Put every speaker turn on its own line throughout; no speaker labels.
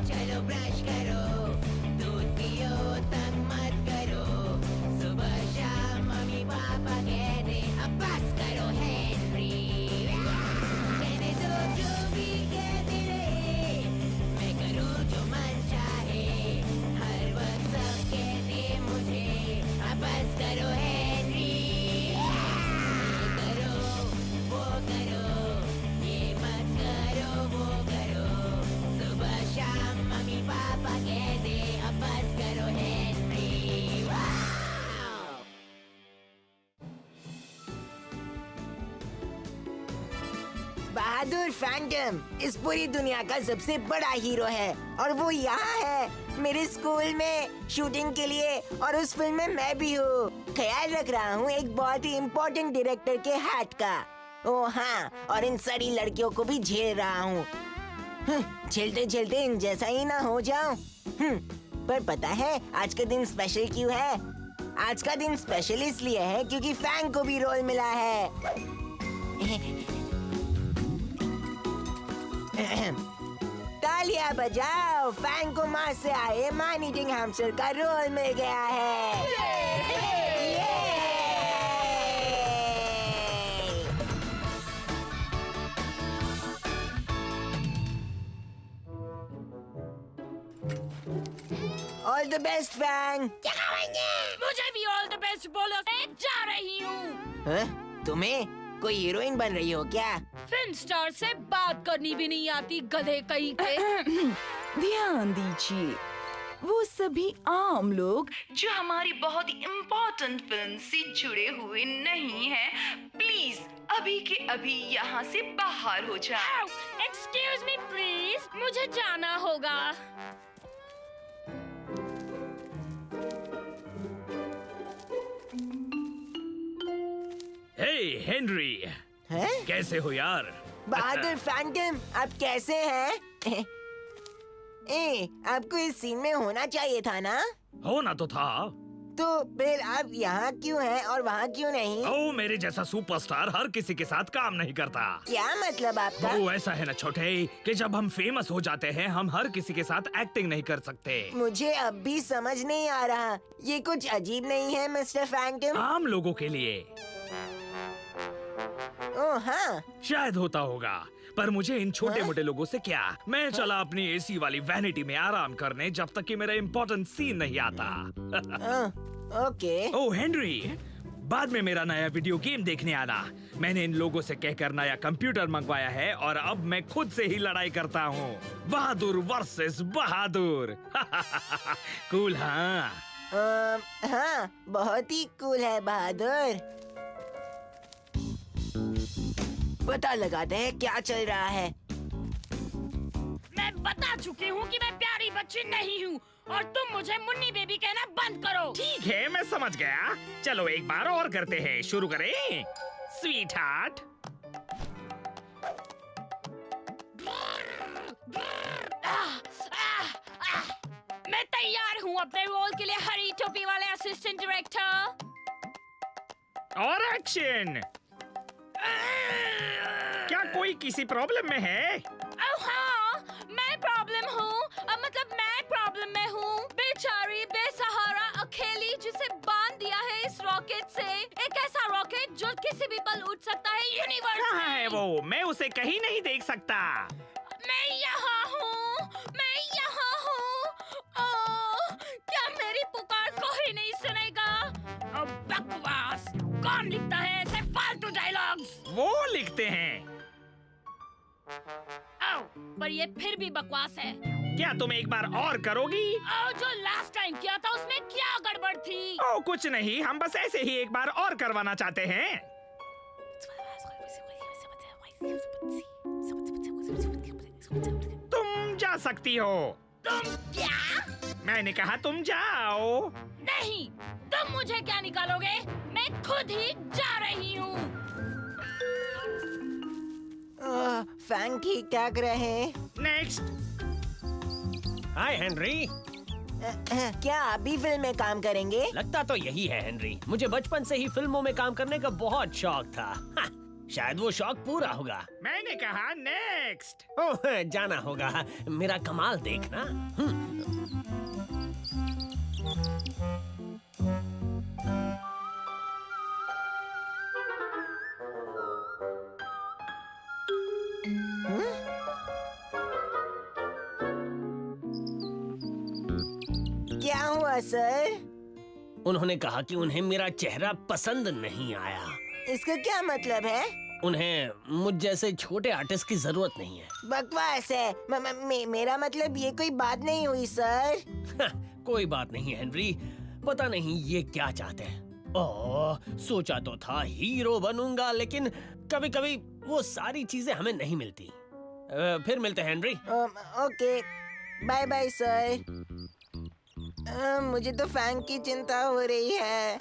चलो ब्रश करो, दूध पियो तंग मत करो, सुबह शाम मम्मी पापा कहते अब बस करो हेनरी। कहने दो जो भी कहते रहे, मैं करूँ जो मन चाहे, हर वक्त सब कहते मुझे अब बस करो हेनरी। ये करो वो करो, ये मत करो वो करो, सुबह शाम मम्मी पापा कहते अब बस करो हेनरी। वाव! बहादुर फैंटम इस पूरी दुनिया का सबसे बड़ा हीरो है और वो यहाँ है मेरे स्कूल में शूटिंग के लिए, और उस फिल्म में मैं भी हूँ। ख्याल रख रहा हूँ एक बहुत ही इम्पोर्टेंट डायरेक्टर के हाथ का। ओ हाँ, और इन सारी लड़कियों को भी झेल रहा हूँ। झेलते झेलते इन जैसा ही ना हो जाऊं। पर पता है आज का दिन स्पेशल क्यों है? आज का दिन स्पेशल इसलिए है क्योंकि फैंग को भी रोल मिला है। तालियां बजाओ, फैंग को मार्स से आए मैन ईटिंग हैमस्टर का रोल मिल गया है। All the best Fang.
क्या करेंगे? मुझे भी ऑल द बेस्ट बोलो। मैं जा रही हूँ।
तुम्हें कोई हीरोइन बन रही हो क्या?
फिल्म स्टार से बात करनी भी नहीं आती, गधे कहीं के।
ध्यान दीजिए, वो सभी आम लोग जो हमारी बहुत ही इम्पोर्टेंट फिल्म से जुड़े हुए नहीं हैं, प्लीज अभी के अभी यहाँ से बाहर हो जाओ।
एक्सक्यूज मी प्लीज, मुझे जाना होगा।
हे हेनरी,
हैं?
कैसे हो यार?
बहादुर फैंटम, आप कैसे हैं? आपको इस सीन में होना चाहिए था ना?
होना तो था।
तो फिर आप यहाँ क्यों हैं और वहाँ क्यों नहीं?
ओ, मेरे जैसा सुपरस्टार हर किसी के साथ काम नहीं करता।
क्या मतलब आपका?
वो ऐसा है ना छोटे, कि जब हम फेमस हो जाते हैं हम हर किसी के साथ एक्टिंग नहीं कर सकते।
मुझे अब भी समझ नहीं आ रहा, ये कुछ अजीब नहीं है मिस्टर फैंटम?
आम लोगों के लिए
ओह हाँ,
शायद होता होगा, पर मुझे इन छोटे मोटे लोगों से क्या। मैं चला अपनी एसी वाली वैनिटी में आराम करने जब तक कि मेरा इम्पोर्टेंट सीन नहीं आता।
ओके।
ओ हेनरी, बाद में मेरा नया वीडियो गेम देखने आना। मैंने इन लोगों से कहकर नया कंप्यूटर मंगवाया है और अब मैं खुद से ही लड़ाई करता हूँ। बहादुर वर्सेस बहादुर। कूल हाँ?
हाँ, बहुत ही कूल है बहादुर। पता लगाते हैं क्या चल रहा है।
मैं बता चुकी हूँ कि मैं प्यारी बच्ची नहीं हूँ और तुम मुझे मुन्नी बेबी कहना बंद करो।
ठीक है, मैं समझ गया। चलो एक बार और करते हैं, शुरू करें स्वीट हार्ट।
मैं तैयार हूँ अपने रोल के लिए, हरी टोपी वाले असिस्टेंट डायरेक्टर।
और एक्शन। क्या कोई किसी प्रॉब्लम में है?
हाँ, मैं प्रॉब्लम हूँ। मतलब मैं प्रॉब्लम में हूँ। बेचारी बेसहारा अकेली जिसे बांध दिया है इस रॉकेट से, एक ऐसा रॉकेट जो किसी भी पल उठ सकता है यूनिवर्स में।
कहाँ है वो? मैं उसे कहीं नहीं देख सकता।
मैं यहाँ हूँ, मैं यहाँ हूँ। क्या मेरी पुकार कोई नहीं सुनेगा? बकवास, कौन लिखता है ऐसे फालतू डायलॉग्स?
वो लिखते हैं।
पर ये फिर भी बकवास है।
क्या तुम एक बार और करोगी?
जो लास्ट टाइम किया था उसमें क्या गड़बड़ थी?
ओ कुछ नहीं, हम बस ऐसे ही एक बार और करवाना चाहते हैं। तुम जा सकती हो।
तुम क्या?
मैंने कहा तुम जाओ।
नहीं, तुम मुझे क्या निकालोगे? मैं खुद ही जा रही हूँ।
फैंग ठीक ठाक रहे।
नेक्स्ट।
हाय हेनरी।
क्या आप भी फिल्म में काम करेंगे?
लगता तो यही है हेनरी, मुझे बचपन से ही फिल्मों में काम करने का बहुत शौक था। शायद वो शौक पूरा होगा।
मैंने कहा नेक्स्ट।
ओह, जाना होगा। मेरा कमाल देखना।
क्या हुआ सर?
उन्होंने कहा कि उन्हें मेरा चेहरा पसंद नहीं आया।
इसका क्या मतलब है?
उन्हें मुझ जैसे छोटे आर्टिस्ट की जरूरत नहीं है।
बकवास है। मेरा मतलब ये कोई बात नहीं हुई सर।
कोई बात नहीं हेनरी, पता नहीं ये क्या चाहते हैं। ओह, सोचा तो था हीरो बनूंगा, लेकिन कभी कभी वो सारी चीजें हमें नहीं मिलती। फिर मिलते हैं Henry.
Okay, bye bye sir. मुझे तो फैंग की चिंता हो रही है।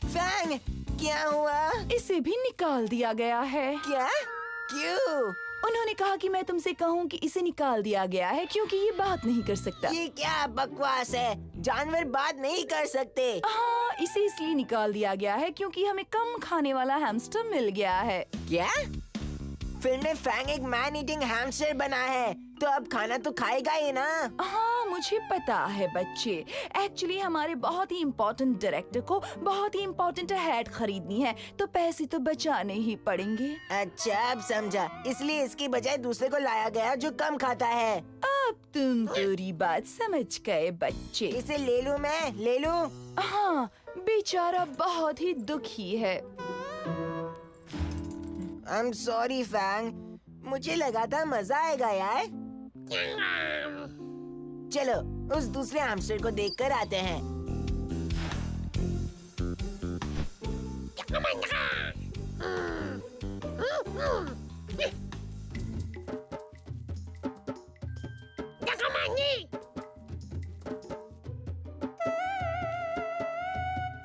फैंग, क्या हुआ?
इसे भी निकाल दिया गया है।
क्या? क्यों?
उन्होंने कहा कि मैं तुमसे कहूँ कि इसे निकाल दिया गया है क्योंकि ये बात नहीं कर सकता।
ये क्या बकवास है? जानवर बात नहीं कर सकते।
हाँ, इसे इसलिए निकाल दिया गया है क्योंकि हमें कम खाने वाला हैमस्टर मिल गया है।
क्या? फिल्म में फैंग एक मैन ईटिंग हैमस्टर बना है, तो अब खाना तो खाएगा ही ना।
हाँ, मुझे पता है बच्चे। एक्चुअली हमारे बहुत ही इम्पोर्टेंट डायरेक्टर को बहुत ही इम्पोर्टेंट हैट खरीदनी है, तो पैसे तो बचाने ही पड़ेंगे।
अच्छा, अब समझा। इसलिए इसकी बजाय दूसरे को लाया गया जो कम खाता है।
अब तुम पूरी बात समझ गए बच्चे।
इसे ले लूं मैं? ले लूं?
हाँ, बेचारा बहुत ही दुखी है।
I'm sorry फैंग, मुझे लगा था मजा आएगा यार। चलो उस दूसरे हैमस्टर को देखकर आते हैं।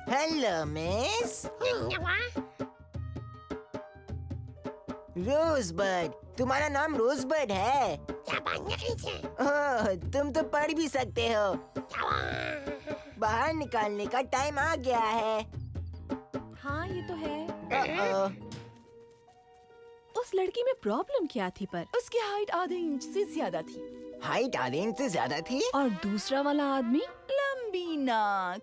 Hello miss. रोजबर्ड, तुम्हारा नाम रोजबर्ड है? ओह, तुम तो पढ़ भी सकते हो। बाहर निकालने का टाइम आ गया है।
हाँ, ये तो है।
उस लड़की में प्रॉब्लम क्या थी पर?
उसकी हाइट आधे इंच से ज्यादा थी
हाइट आधे इंच से ज्यादा थी।
और दूसरा वाला आदमी
लंबी नाक।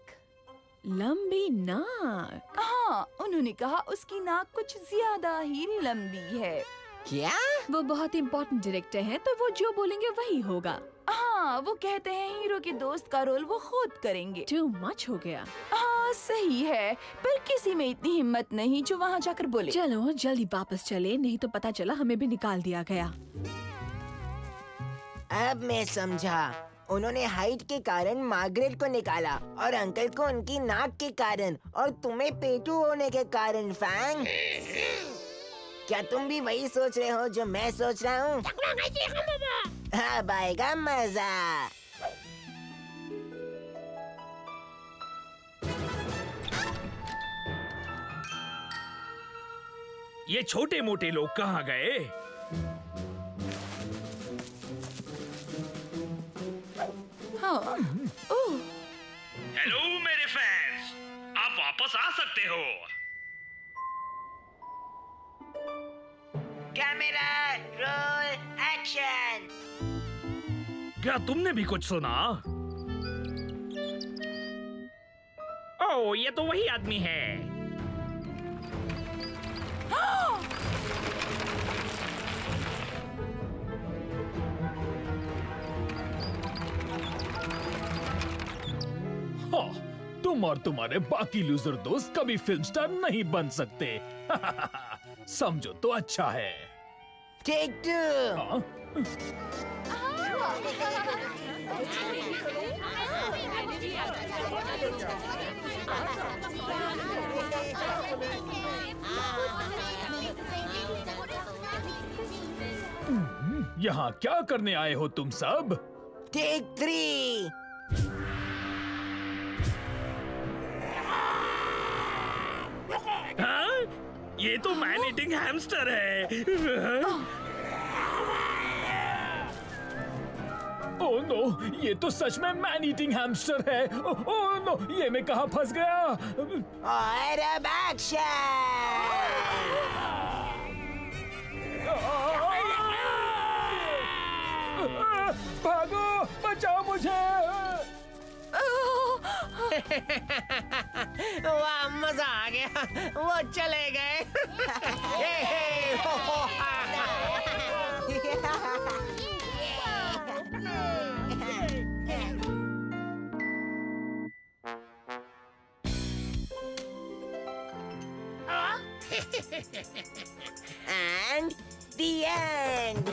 लंबी नाक।
हाँ, उन्होंने कहा उसकी नाक कुछ ज्यादा ही लंबी है।
क्या?
वो बहुत इम्पोर्टेंट डायरेक्टर हैं, तो वो जो बोलेंगे वही होगा।
हाँ, वो कहते हैं हीरो के दोस्त का रोल वो खुद करेंगे।
टू मच हो गया।
हाँ, सही है, पर किसी में इतनी हिम्मत नहीं जो वहाँ जाकर बोले।
चलो जल्दी वापस चले, नहीं तो पता चला हमें भी निकाल दिया गया।
अब मैं समझा। उन्होंने हाइट के कारण मार्गरेट को निकाला और अंकल को उनकी नाक के कारण और तुम्हें पेटू होने के कारण। फैंग, क्या तुम भी वही सोच रहे हो जो मैं सोच रहा हूँ? अब आएगा मजा।
ये छोटे मोटे लोग कहाँ गए?
हाँ, ओह,
हेलो मेरे फैंस, आप वापस आ सकते हो।
Camera roll action.
क्या तुमने भी कुछ सुना? ओह, ये तो वही आदमी है।
हाँ, तुम और तुम्हारे बाकी लूजर दोस्त कभी फिल्म स्टार नहीं बन सकते। समझो तो अच्छा है।
टेक 2।
हाँ? यहाँ क्या करने आए हो तुम सब?
टेक 3।
हाँ? ये तो मैन ईटिंग हैमस्टर है।
ओह नो, ये तो सच में मैन ईटिंग हैमस्टर है। ओह नो, ये मैं कहाँ फंस गया?
और अब
भागो, बचाओ मुझे।
वाह, मजा आ गया। वो चले गए।
And the end.